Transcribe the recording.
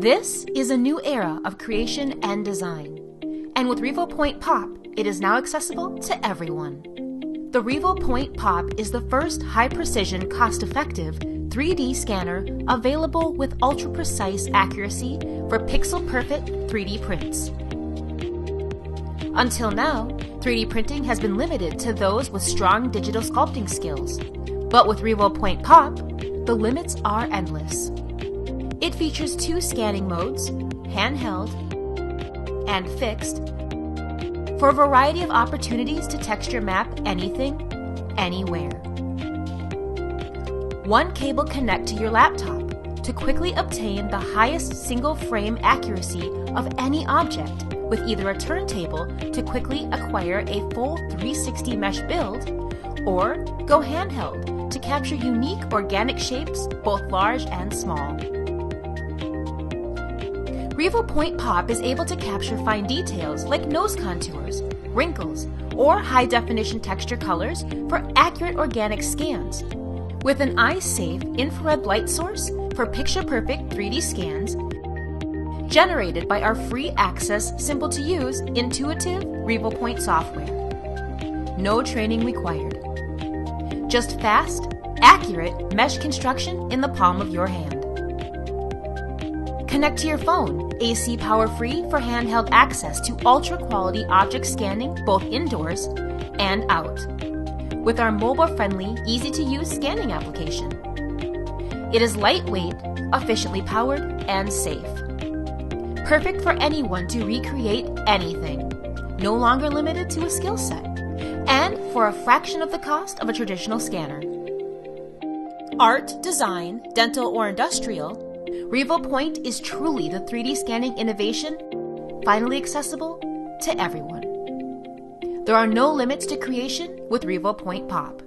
This is a new era of creation and design. And with Revopoint POP, it is now accessible to everyone. The Revopoint POP is the first high-precision, cost-effective 3D scanner available with ultra-precise accuracy for pixel-perfect 3D prints. Until now, 3D printing has been limited to those with strong digital sculpting skills. But with Revopoint POP, the limits are endless. It features 2 scanning modes, handheld and fixed, for a variety of opportunities to texture map anything, anywhere. 1 cable connect to your laptop to quickly obtain the highest single frame accuracy of any object with either a turntable to quickly acquire a full 360 mesh build, or go handheld to capture unique organic shapes, both large and small. Revopoint POP is able to capture fine details like nose contours, wrinkles, or high-definition texture colors for accurate organic scans, with an eye-safe infrared light source for picture-perfect 3D scans generated by our free-access, simple-to-use, intuitive Revopoint software. No training required. Just fast, accurate mesh construction in the palm of your hand. Connect to your phone, AC power-free for handheld access to ultra-quality object scanning both indoors and out, with our mobile-friendly, easy-to-use scanning application. It is lightweight, efficiently powered, and safe. Perfect for anyone to recreate anything, no longer limited to a skill set, and for a fraction of the cost of a traditional scanner. Art, design, dental, or industrial, Revopoint is truly the 3D scanning innovation, finally accessible to everyone. There are no limits to creation with Revopoint POP.